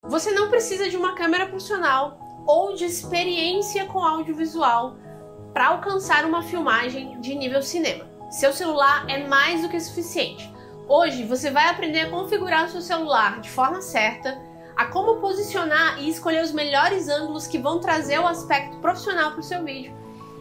Você não precisa de uma câmera profissional ou de experiência com audiovisual para alcançar uma filmagem de nível cinema. Seu celular é mais do que suficiente. Hoje você vai aprender a configurar o seu celular de forma certa, a como posicionar e escolher os melhores ângulos que vão trazer o aspecto profissional para o seu vídeo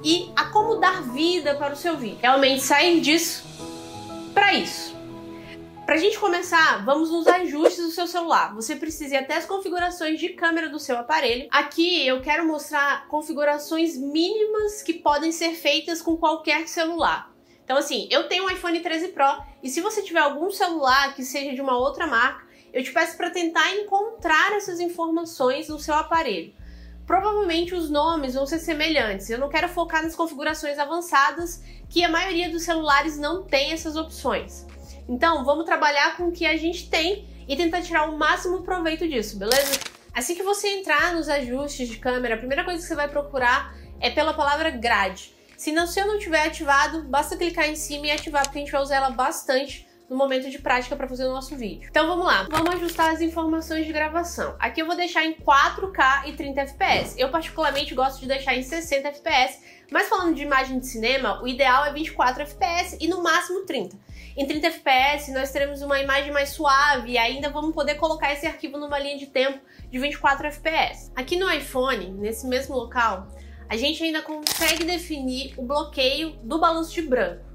e a como dar vida para o seu vídeo. Realmente sair disso para isso. Pra gente começar, vamos nos ajustes do seu celular. Você precisa ir até as configurações de câmera do seu aparelho. Aqui eu quero mostrar configurações mínimas que podem ser feitas com qualquer celular. Então assim, eu tenho um iPhone 13 Pro e se você tiver algum celular que seja de uma outra marca, eu te peço para tentar encontrar essas informações no seu aparelho. Provavelmente os nomes vão ser semelhantes. Eu não quero focar nas configurações avançadas, que a maioria dos celulares não tem essas opções. Então, vamos trabalhar com o que a gente tem e tentar tirar o máximo proveito disso, beleza? Assim que você entrar nos ajustes de câmera, a primeira coisa que você vai procurar é pela palavra grade. Se o seu não tiver ativado, basta clicar em cima e ativar, porque a gente vai usar ela bastante no momento de prática para fazer o nosso vídeo. Então vamos lá, vamos ajustar as informações de gravação. Aqui eu vou deixar em 4K e 30 fps. Eu particularmente gosto de deixar em 60 fps, mas falando de imagem de cinema, o ideal é 24 fps e no máximo 30. Em 30 fps nós teremos uma imagem mais suave e ainda vamos poder colocar esse arquivo numa linha de tempo de 24 fps. Aqui no iPhone, nesse mesmo local, a gente ainda consegue definir o bloqueio do balanço de branco.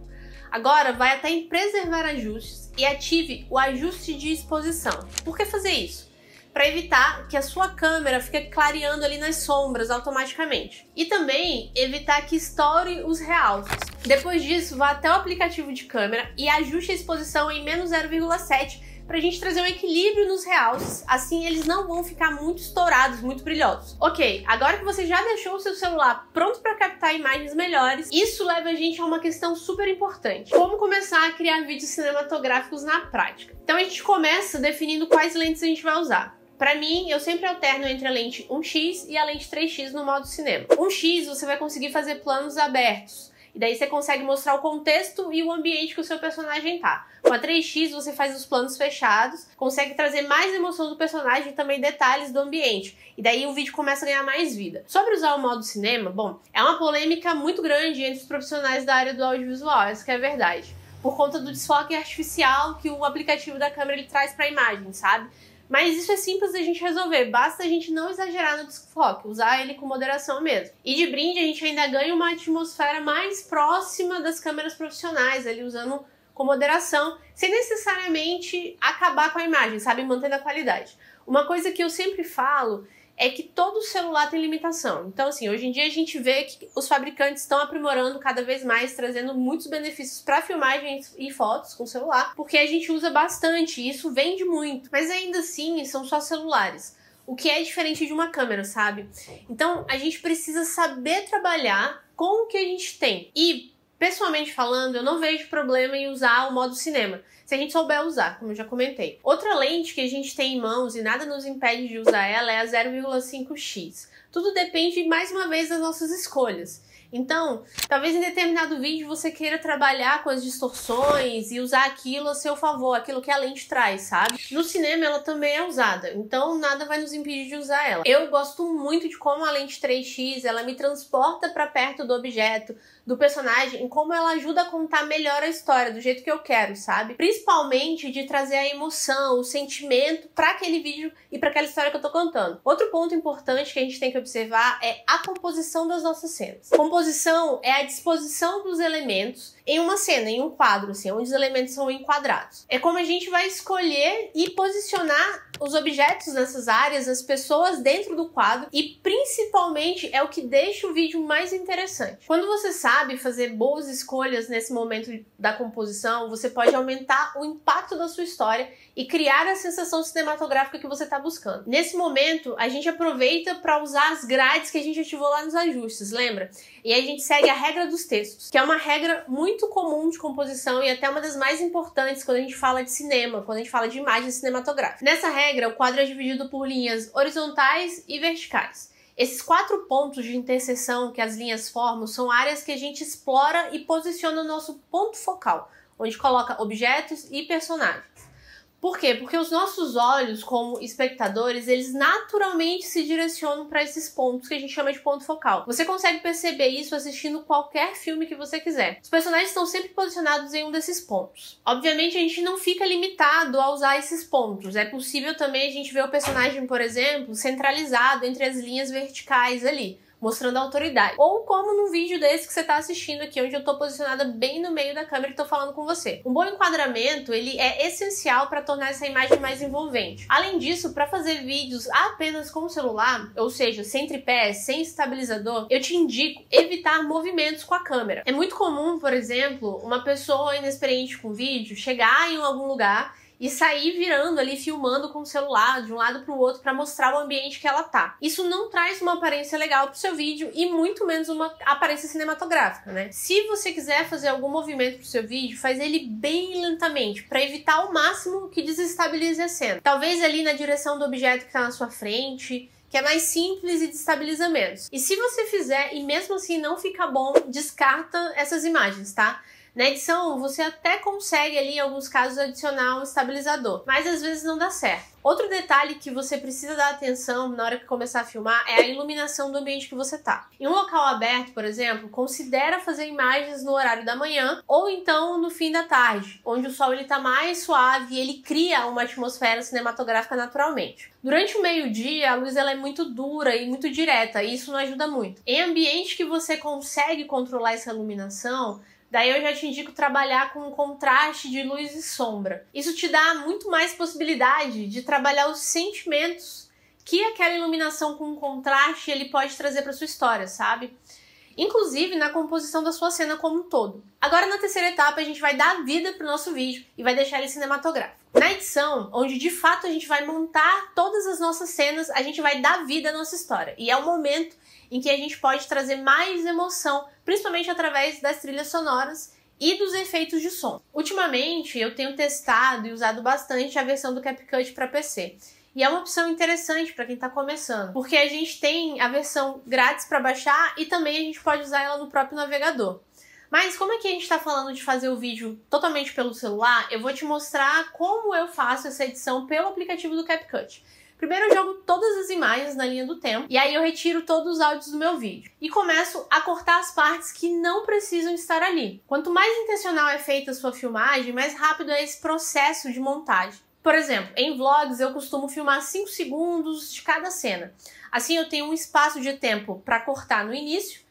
Agora vai até em preservar ajustes e ative o ajuste de exposição. Por que fazer isso? Para evitar que a sua câmera fique clareando ali nas sombras automaticamente. E também evitar que estoure os realces. Depois disso, vá até o aplicativo de câmera e ajuste a exposição em menos 0,7 para a gente trazer um equilíbrio nos realces, assim eles não vão ficar muito estourados, muito brilhosos. Ok, agora que você já deixou o seu celular pronto para captar imagens melhores, isso leva a gente a uma questão super importante. Como começar a criar vídeos cinematográficos na prática? Então a gente começa definindo quais lentes a gente vai usar. Para mim, eu sempre alterno entre a lente 1x e a lente 3x no modo cinema. 1x você vai conseguir fazer planos abertos. E daí você consegue mostrar o contexto e o ambiente que o seu personagem tá. Com a 3x você faz os planos fechados, consegue trazer mais emoção do personagem e também detalhes do ambiente. E daí o vídeo começa a ganhar mais vida. Sobre usar o modo cinema, bom, é uma polêmica muito grande entre os profissionais da área do audiovisual, essa que é a verdade. Por conta do desfoque artificial que o aplicativo da câmera ele traz para a imagem, sabe? Mas isso é simples da gente resolver, basta a gente não exagerar no desfoque, usar ele com moderação mesmo. E de brinde a gente ainda ganha uma atmosfera mais próxima das câmeras profissionais, ali usando com moderação, sem necessariamente acabar com a imagem, sabe? Mantendo a qualidade. Uma coisa que eu sempre falo é que todo celular tem limitação. Então, assim, hoje em dia a gente vê que os fabricantes estão aprimorando cada vez mais, trazendo muitos benefícios para filmagens e fotos com celular, porque a gente usa bastante e isso vende muito. Mas ainda assim, são só celulares, o que é diferente de uma câmera, sabe? Então, a gente precisa saber trabalhar com o que a gente tem. E, pessoalmente falando, eu não vejo problema em usar o modo cinema, se a gente souber usar, como eu já comentei. Outra lente que a gente tem em mãos e nada nos impede de usar ela é a 0,5x. Tudo depende, mais uma vez, das nossas escolhas. Então, talvez em determinado vídeo você queira trabalhar com as distorções e usar aquilo a seu favor, aquilo que a lente traz, sabe? No cinema ela também é usada, então nada vai nos impedir de usar ela. Eu gosto muito de como a lente 3x, ela me transporta para perto do objeto, do personagem, em como ela ajuda a contar melhor a história, do jeito que eu quero, sabe? Principalmente de trazer a emoção, o sentimento para aquele vídeo e para aquela história que eu tô contando. Outro ponto importante que a gente tem que observar é a composição das nossas cenas. Composição é a disposição dos elementos em uma cena, em um quadro, assim, onde os elementos são enquadrados. É como a gente vai escolher e posicionar os objetos nessas áreas, as pessoas dentro do quadro e principalmente é o que deixa o vídeo mais interessante. Quando você sabe fazer boas escolhas nesse momento da composição, você pode aumentar o impacto da sua história e criar a sensação cinematográfica que você está buscando. Nesse momento, a gente aproveita para usar as grades que a gente ativou lá nos ajustes, lembra? E aí a gente segue a regra dos textos, que é uma regra muito comum de composição e até uma das mais importantes quando a gente fala de cinema, quando a gente fala de imagem cinematográfica. Nessa regra, o quadro é dividido por linhas horizontais e verticais. Esses 4 pontos de interseção que as linhas formam são áreas que a gente explora e posiciona o nosso ponto focal, onde coloca objetos e personagens. Por quê? Porque os nossos olhos, como espectadores, eles naturalmente se direcionam para esses pontos que a gente chama de ponto focal. Você consegue perceber isso assistindo qualquer filme que você quiser. Os personagens estão sempre posicionados em um desses pontos. Obviamente, a gente não fica limitado a usar esses pontos. É possível também a gente ver o personagem, por exemplo, centralizado entre as linhas verticais ali, mostrando a autoridade. Ou como num vídeo desse que você está assistindo aqui, onde eu estou posicionada bem no meio da câmera e estou falando com você. Um bom enquadramento, ele é essencial para tornar essa imagem mais envolvente. Além disso, para fazer vídeos apenas com o celular, ou seja, sem tripé, sem estabilizador, eu te indico evitar movimentos com a câmera. É muito comum, por exemplo, uma pessoa inexperiente com vídeo chegar em algum lugar e sair virando ali, filmando com o celular de um lado para o outro para mostrar o ambiente que ela tá. Isso não traz uma aparência legal pro seu vídeo e muito menos uma aparência cinematográfica, né? Se você quiser fazer algum movimento pro seu vídeo, faz ele bem lentamente, para evitar ao máximo que desestabilize a cena. Talvez ali na direção do objeto que tá na sua frente, que é mais simples e destabiliza menos. E se você fizer e mesmo assim não fica bom, descarta essas imagens, tá? Na edição, você até consegue ali, em alguns casos, adicionar um estabilizador, mas às vezes não dá certo. Outro detalhe que você precisa dar atenção na hora que começar a filmar é a iluminação do ambiente que você tá. Em um local aberto, por exemplo, considera fazer imagens no horário da manhã ou então no fim da tarde, onde o sol ele tá mais suave e ele cria uma atmosfera cinematográfica naturalmente. Durante o meio-dia, a luz ela é muito dura e muito direta, e isso não ajuda muito. Em ambiente que você consegue controlar essa iluminação, daí eu já te indico trabalhar com um contraste de luz e sombra. Isso te dá muito mais possibilidade de trabalhar os sentimentos que aquela iluminação com contraste ele pode trazer para sua história, sabe? Inclusive na composição da sua cena como um todo. Agora na terceira etapa a gente vai dar vida pro nosso vídeo e vai deixar ele cinematográfico. Na edição, onde de fato a gente vai montar todas as nossas cenas, a gente vai dar vida à nossa história. E é o momento em que a gente pode trazer mais emoção, principalmente através das trilhas sonoras e dos efeitos de som. Ultimamente, eu tenho testado e usado bastante a versão do CapCut para PC. E é uma opção interessante para quem está começando, porque a gente tem a versão grátis para baixar e também a gente pode usar ela no próprio navegador. Mas como aqui a gente está falando de fazer o vídeo totalmente pelo celular, eu vou te mostrar como eu faço essa edição pelo aplicativo do CapCut. Primeiro eu jogo todas as imagens na linha do tempo e aí eu retiro todos os áudios do meu vídeo e começo a cortar as partes que não precisam estar ali. Quanto mais intencional é feita a sua filmagem, mais rápido é esse processo de montagem. Por exemplo, em vlogs eu costumo filmar 5 segundos de cada cena. Assim eu tenho um espaço de tempo para cortar no início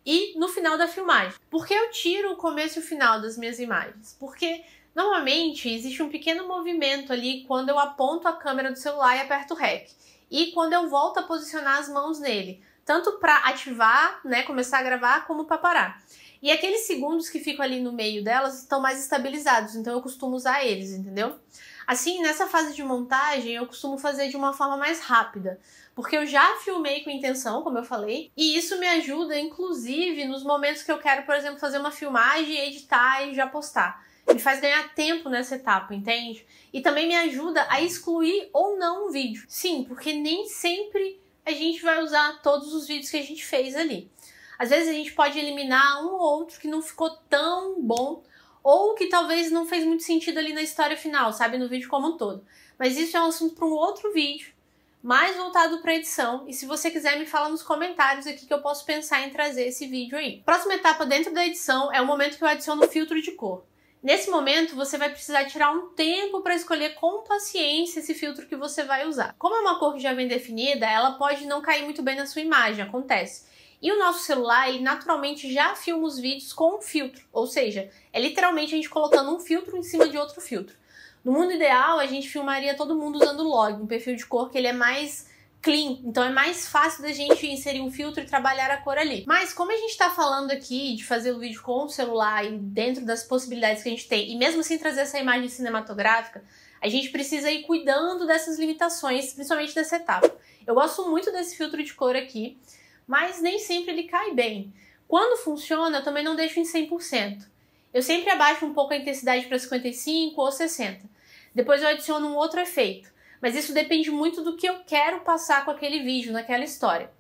e no final da filmagem. Por que eu tiro o começo e o final das minhas imagens? Porque normalmente existe um pequeno movimento ali quando eu aponto a câmera do celular e aperto o REC. E quando eu volto a posicionar as mãos nele, tanto para ativar, né, começar a gravar, como para parar. E aqueles segundos que ficam ali no meio delas estão mais estabilizados, então eu costumo usar eles, entendeu? Assim, nessa fase de montagem, eu costumo fazer de uma forma mais rápida, porque eu já filmei com intenção, como eu falei, e isso me ajuda, inclusive, nos momentos que eu quero, por exemplo, fazer uma filmagem, editar e já postar. Me faz ganhar tempo nessa etapa, entende? E também me ajuda a excluir ou não um vídeo. Sim, porque nem sempre a gente vai usar todos os vídeos que a gente fez ali. Às vezes a gente pode eliminar um ou outro que não ficou tão bom, ou que talvez não fez muito sentido ali na história final, sabe? No vídeo como um todo. Mas isso é um assunto para um outro vídeo, mais voltado para edição. E se você quiser, me fala nos comentários aqui que eu posso pensar em trazer esse vídeo aí. Próxima etapa dentro da edição é o momento que eu adiciono o filtro de cor. Nesse momento, você vai precisar tirar um tempo para escolher com paciência esse filtro que você vai usar. Como é uma cor que já vem definida, ela pode não cair muito bem na sua imagem, acontece. E o nosso celular, ele naturalmente já filma os vídeos com um filtro, ou seja, é literalmente a gente colocando um filtro em cima de outro filtro. No mundo ideal, a gente filmaria todo mundo usando o log, um perfil de cor que ele é mais clean, então é mais fácil da gente inserir um filtro e trabalhar a cor ali. Mas como a gente está falando aqui de fazer o vídeo com o celular e dentro das possibilidades que a gente tem, e mesmo assim trazer essa imagem cinematográfica, a gente precisa ir cuidando dessas limitações, principalmente dessa etapa. Eu gosto muito desse filtro de cor aqui, mas nem sempre ele cai bem. Quando funciona, eu também não deixo em 100%. Eu sempre abaixo um pouco a intensidade para 55 ou 60. Depois eu adiciono um outro efeito. Mas isso depende muito do que eu quero passar com aquele vídeo, naquela história.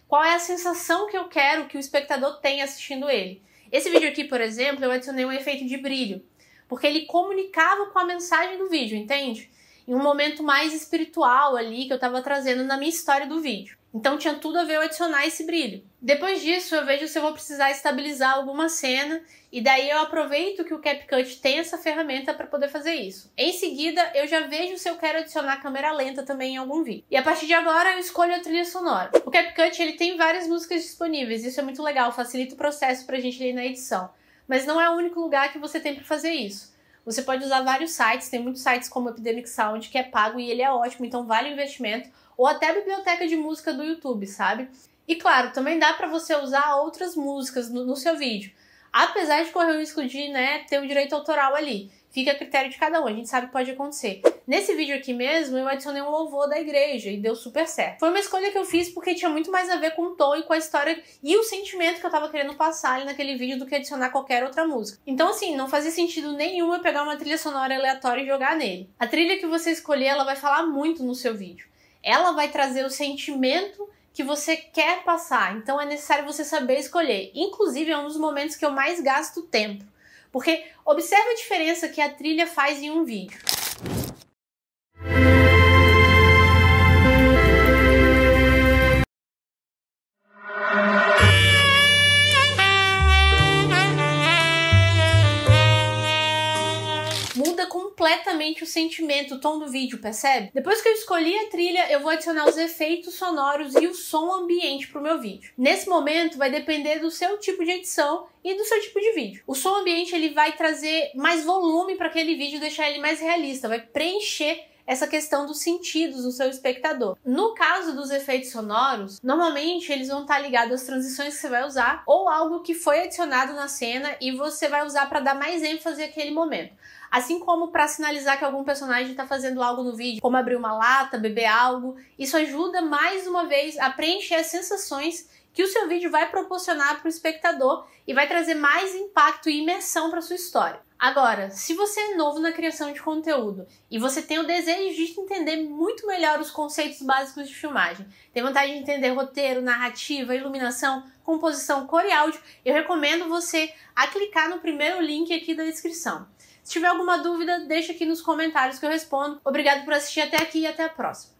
Qual é a sensação que eu quero que o espectador tenha assistindo ele? Esse vídeo aqui, por exemplo, eu adicionei um efeito de brilho, porque ele comunicava com a mensagem do vídeo, entende? em um momento mais espiritual ali que eu tava trazendo na minha história do vídeo. Então tinha tudo a ver eu adicionar esse brilho. Depois disso eu vejo se eu vou precisar estabilizar alguma cena e daí eu aproveito que o CapCut tem essa ferramenta para poder fazer isso. Em seguida eu já vejo se eu quero adicionar câmera lenta também em algum vídeo. E a partir de agora eu escolho a trilha sonora. O CapCut ele tem várias músicas disponíveis, isso é muito legal, facilita o processo pra gente ir na edição. Mas não é o único lugar que você tem para fazer isso. Você pode usar vários sites, tem muitos sites como o Epidemic Sound que é pago e ele é ótimo, então vale o investimento. Ou até a biblioteca de música do YouTube, sabe? E claro, também dá pra você usar outras músicas no seu vídeo. Apesar de correr o risco de, ter o direito autoral ali. Fica a critério de cada um, a gente sabe que pode acontecer. Nesse vídeo aqui mesmo, eu adicionei um louvor da igreja e deu super certo. Foi uma escolha que eu fiz porque tinha muito mais a ver com o tom e com a história e o sentimento que eu tava querendo passar ali naquele vídeo do que adicionar qualquer outra música. Então assim, não fazia sentido nenhum eu pegar uma trilha sonora aleatória e jogar nele. A trilha que você escolher, ela vai falar muito no seu vídeo. Ela vai trazer o sentimento que você quer passar, então é necessário você saber escolher. Inclusive é um dos momentos que eu mais gasto tempo, porque observe a diferença que a trilha faz em um vídeo. Muda completamente o sentimento, o tom do vídeo, percebe? Depois que eu escolhi a trilha, eu vou adicionar os efeitos sonoros e o som ambiente pro meu vídeo. Nesse momento, vai depender do seu tipo de edição e do seu tipo de vídeo. O som ambiente ele vai trazer mais volume para aquele vídeo, deixar ele mais realista, vai preencher essa questão dos sentidos do seu espectador. No caso dos efeitos sonoros, normalmente eles vão estar ligados às transições que você vai usar ou algo que foi adicionado na cena e você vai usar para dar mais ênfase àquele momento. Assim como para sinalizar que algum personagem está fazendo algo no vídeo, como abrir uma lata, beber algo. Isso ajuda mais uma vez a preencher as sensações que o seu vídeo vai proporcionar para o espectador e vai trazer mais impacto e imersão para sua história. Agora, se você é novo na criação de conteúdo e você tem o desejo de entender muito melhor os conceitos básicos de filmagem, tem vontade de entender roteiro, narrativa, iluminação, composição, cor e áudio, eu recomendo você a clicar no primeiro link aqui da descrição. Se tiver alguma dúvida, deixa aqui nos comentários que eu respondo. Obrigado por assistir até aqui e até a próxima.